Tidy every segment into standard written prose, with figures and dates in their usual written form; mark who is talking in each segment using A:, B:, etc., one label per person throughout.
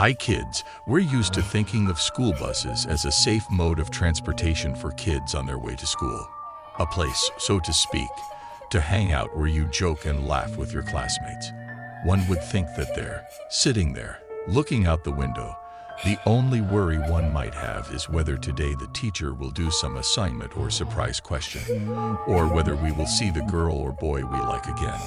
A: Hi kids, we're used to thinking of school buses as a safe mode of transportation for kids on their way to school. A place, so to speak, to hang out where you joke and laugh with your classmates. One would think that they're sitting there, looking out the window. The only worry one might have is whether today the teacher will do some assignment or surprise question, or whether we will see the girl or boy we like again.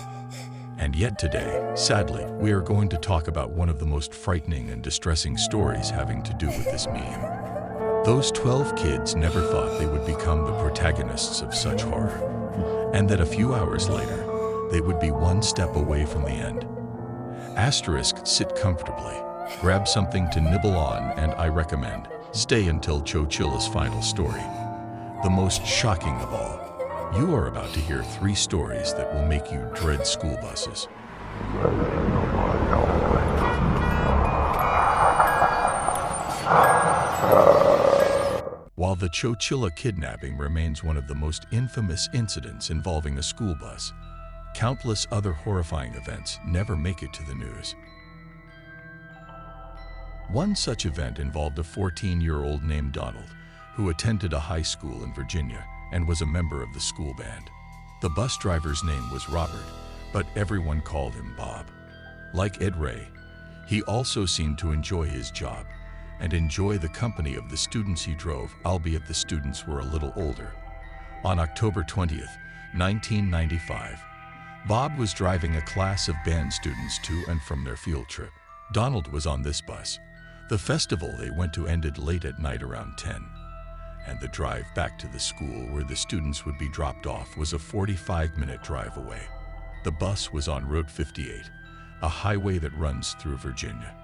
A: And yet today, sadly, we are going to talk about one of the most frightening and distressing stories having to do with this meme. Those 12 kids never thought they would become the protagonists of such horror, and that a few hours later, they would be one step away from the end. Asterisk, sit comfortably, grab something to nibble on, and I recommend stay until Chochilla's final story. The most shocking of all. You are about to hear 3 stories that will make you dread school buses. While the Chochilla kidnapping remains one of the most infamous incidents involving a school bus, countless other horrifying events never make it to the news. One such event involved a 14-year-old named Donald, who attended a high school in Virginia and was a member of the school band. The bus driver's name was Robert, but everyone called him Bob. Like Ed Ray, he also seemed to enjoy his job and enjoy the company of the students he drove, albeit the students were a little older. On October 20th, 1995, Bob was driving a class of band students to and from their field trip. Donald was on this bus. The festival they went to ended late at night around 10. And the drive back to the school where the students would be dropped off was a 45-minute drive away. The bus was on Route 58, a highway that runs through Virginia.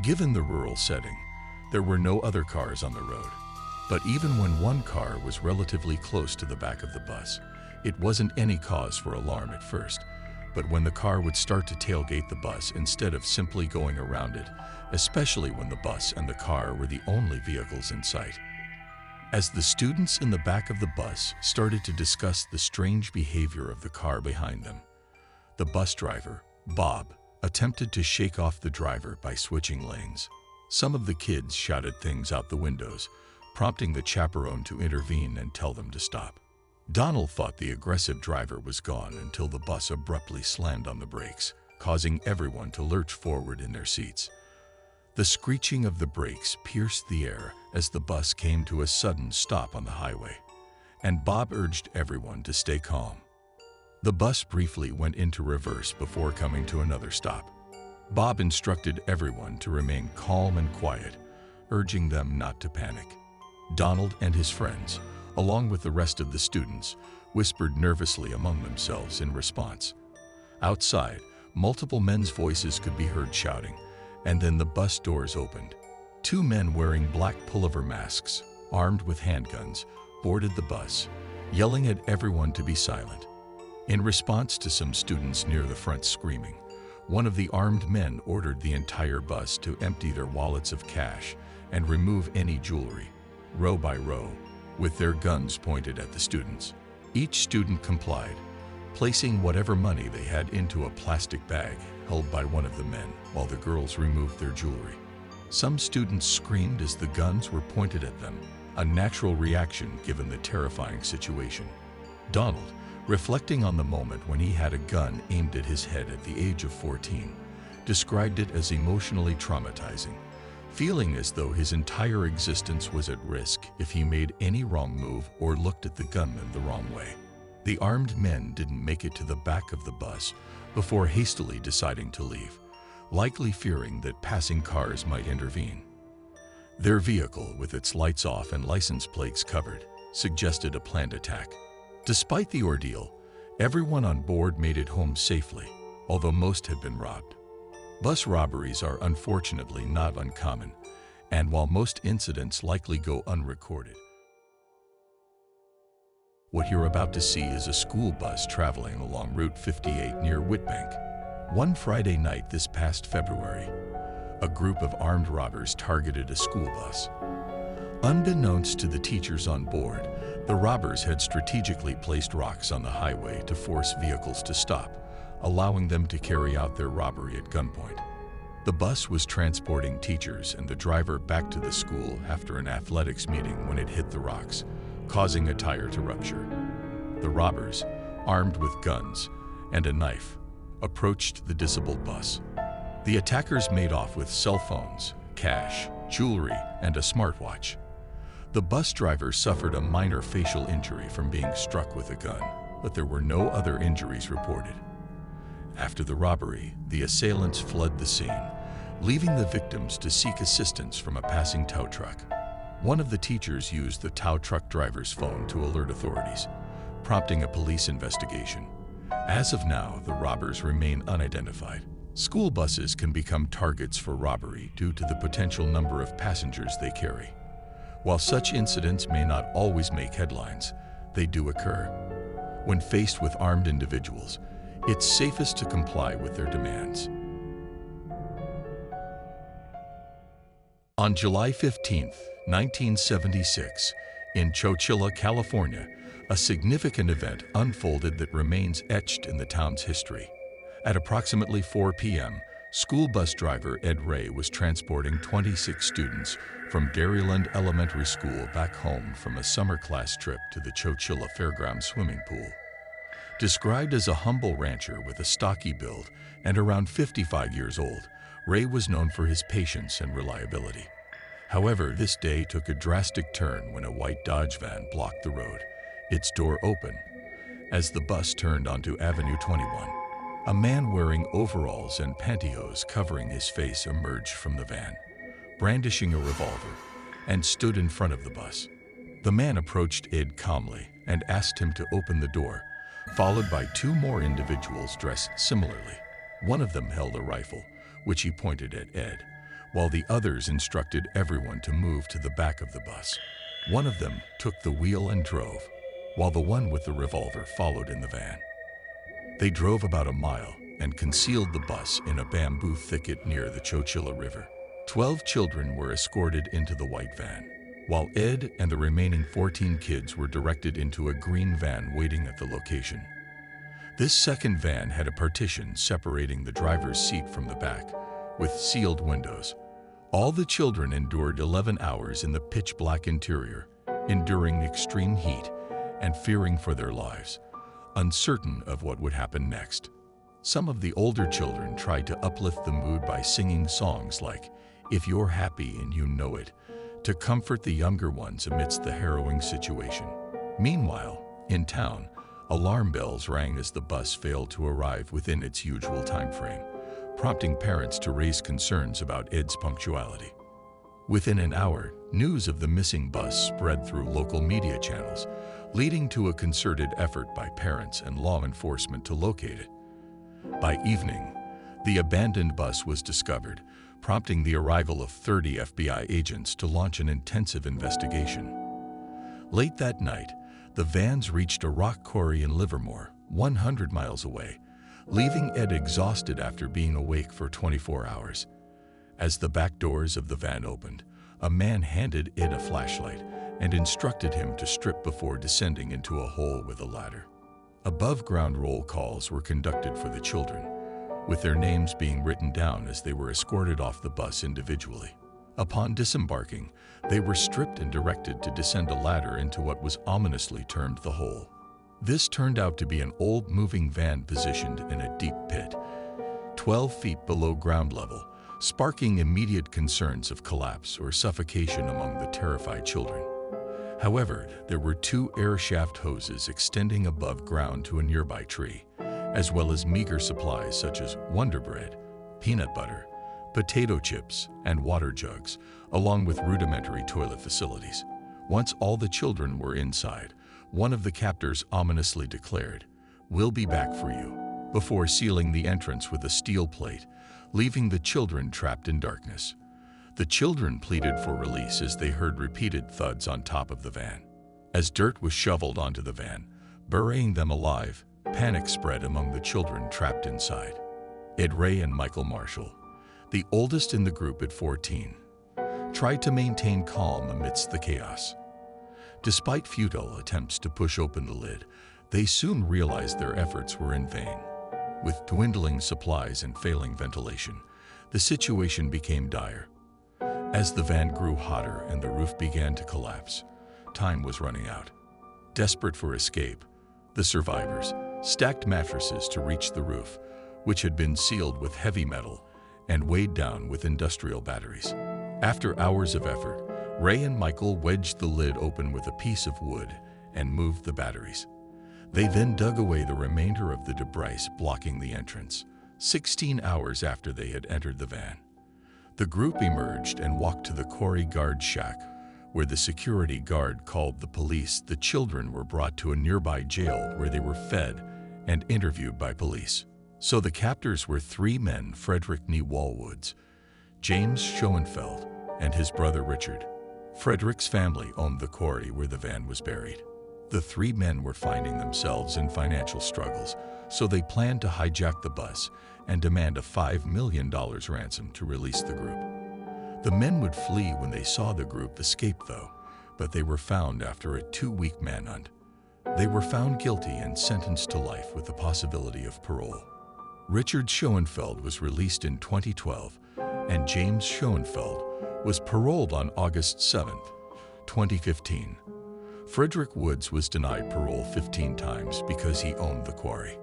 A: Given the rural setting, there were no other cars on the road. But even when one car was relatively close to the back of the bus, it wasn't any cause for alarm at first. But when the car would start to tailgate the bus instead of simply going around it, especially when the bus and the car were the only vehicles in sight. As the students in the back of the bus started to discuss the strange behavior of the car behind them, the bus driver, Bob, attempted to shake off the driver by switching lanes. Some of the kids shouted things out the windows, prompting the chaperone to intervene and tell them to stop. Donald thought the aggressive driver was gone until the bus abruptly slammed on the brakes, causing everyone to lurch forward in their seats. The screeching of the brakes pierced the air as the bus came to a sudden stop on the highway, and Bob urged everyone to stay calm. The bus briefly went into reverse before coming to another stop. Bob instructed everyone to remain calm and quiet, urging them not to panic. Donald and his friends, along with the rest of the students, whispered nervously among themselves in response. Outside, multiple men's voices could be heard shouting, and then the bus doors opened. 2 men wearing black pullover masks, armed with handguns, boarded the bus, yelling at everyone to be silent. In response to some students near the front screaming, one of the armed men ordered the entire bus to empty their wallets of cash and remove any jewelry, row by row, with their guns pointed at the students. Each student complied, placing whatever money they had into a plastic bag held by one of the men, while the girls removed their jewelry. Some students screamed as the guns were pointed at them, a natural reaction given the terrifying situation. Donald, reflecting on the moment when he had a gun aimed at his head at the age of 14, described it as emotionally traumatizing, feeling as though his entire existence was at risk if he made any wrong move or looked at the gunman the wrong way. The armed men didn't make it to the back of the bus before hastily deciding to leave, likely fearing that passing cars might intervene. Their vehicle, with its lights off and license plates covered, suggested a planned attack. Despite the ordeal, everyone on board made it home safely, although most had been robbed. Bus robberies are unfortunately not uncommon, and while most incidents likely go unrecorded, what you're about to see is a school bus traveling along Route 58 near Whitbank. One Friday night this past February, a group of armed robbers targeted a school bus. Unbeknownst to the teachers on board, the robbers had strategically placed rocks on the highway to force vehicles to stop, allowing them to carry out their robbery at gunpoint. The bus was transporting teachers and the driver back to the school after an athletics meeting when it hit the rocks, causing a tire to rupture. The robbers, armed with guns and a knife, approached the disabled bus. The attackers made off with cell phones, cash, jewelry, and a smartwatch. The bus driver suffered a minor facial injury from being struck with a gun, but there were no other injuries reported. After the robbery, the assailants fled the scene, leaving the victims to seek assistance from a passing tow truck. One of the teachers used the tow truck driver's phone to alert authorities, prompting a police investigation. As of now, the robbers remain unidentified. School buses can become targets for robbery due to the potential number of passengers they carry. While such incidents may not always make headlines, they do occur. When faced with armed individuals, it's safest to comply with their demands. On July 15, 1976, in Chowchilla, California, a significant event unfolded that remains etched in the town's history. At approximately 4 p.m., school bus driver Ed Ray was transporting 26 students from Dairyland Elementary School back home from a summer class trip to the Chowchilla Fairgrounds swimming pool. Described as a humble rancher with a stocky build and around 55 years old, Ray was known for his patience and reliability. However, this day took a drastic turn when a white Dodge van blocked the road, its door open. As the bus turned onto Avenue 21, a man wearing overalls and pantyhose covering his face emerged from the van, brandishing a revolver, and stood in front of the bus. The man approached Ed calmly and asked him to open the door, followed by two more individuals dressed similarly. One of them held a rifle, which he pointed at Ed, while the others instructed everyone to move to the back of the bus. One of them took the wheel and drove, while the one with the revolver followed in the van. They drove about a mile and concealed the bus in a bamboo thicket near the Chowchilla River. 12 children were escorted into the white van, while Ed and the remaining 14 kids were directed into a green van waiting at the location. This second van had a partition separating the driver's seat from the back, with sealed windows. All the children endured 11 hours in the pitch-black interior, enduring extreme heat and fearing for their lives, uncertain of what would happen next. Some of the older children tried to uplift the mood by singing songs like "If You're Happy and You Know It," to comfort the younger ones amidst the harrowing situation. Meanwhile, in town, alarm bells rang as the bus failed to arrive within its usual time frame, prompting parents to raise concerns about Ed's punctuality. Within an hour, news of the missing bus spread through local media channels, leading to a concerted effort by parents and law enforcement to locate it. By evening, the abandoned bus was discovered, prompting the arrival of 30 FBI agents to launch an intensive investigation. Late that night, the vans reached a rock quarry in Livermore, 100 miles away, leaving Ed exhausted after being awake for 24 hours. As the back doors of the van opened, a man handed Ed a flashlight and instructed him to strip before descending into a hole with a ladder. Above-ground roll calls were conducted for the children, with their names being written down as they were escorted off the bus individually. Upon disembarking, they were stripped and directed to descend a ladder into what was ominously termed the hole. This turned out to be an old moving van positioned in a deep pit, 12 feet below ground level, sparking immediate concerns of collapse or suffocation among the terrified children. However, there were 2 air shaft hoses extending above ground to a nearby tree, as well as meager supplies such as Wonder Bread, peanut butter, potato chips, and water jugs, along with rudimentary toilet facilities. Once all the children were inside, one of the captors ominously declared, "We'll be back for you," before sealing the entrance with a steel plate, leaving the children trapped in darkness. The children pleaded for release as they heard repeated thuds on top of the van. As dirt was shoveled onto the van, burying them alive, panic spread among the children trapped inside. Ed Ray and Michael Marshall, the oldest in the group at 14, tried to maintain calm amidst the chaos. Despite futile attempts to push open the lid, they soon realized their efforts were in vain. With dwindling supplies and failing ventilation, The situation became dire. As the van grew hotter and the roof began to collapse, time was running out. Desperate for escape, the survivors stacked mattresses to reach the roof, which had been sealed with heavy metal and weighed down with industrial batteries. After hours of effort, Ray and Michael wedged the lid open with a piece of wood and moved the batteries. They then dug away the remainder of the debris blocking the entrance, 16 hours after they had entered the van. The group emerged and walked to the quarry guard shack, where the security guard called the police. The children were brought to a nearby jail where they were fed and interviewed by police. So the captors were three men: Frederick Wallwoods, James Schoenfeld, and his brother Richard. Frederick's family owned the quarry where the van was buried. The three men were finding themselves in financial struggles, so they planned to hijack the bus and demand a $5 million ransom to release the group. The men would flee when they saw the group escape, though, but they were found after a 2-week manhunt. They were found guilty and sentenced to life with the possibility of parole. Richard Schoenfeld was released in 2012, and James Schoenfeld was paroled on August 7, 2015. Frederick Woods was denied parole 15 times because he owned the quarry.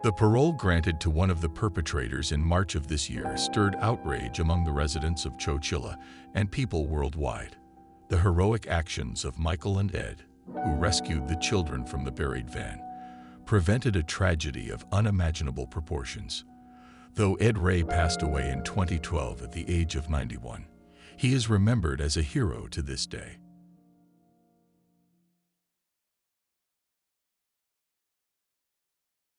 A: The parole granted to one of the perpetrators in March of this year stirred outrage among the residents of Chowchilla and people worldwide. The heroic actions of Michael and Ed, who rescued the children from the buried van, prevented a tragedy of unimaginable proportions. Though Ed Ray passed away in 2012 at the age of 91, he is remembered as a hero to this day.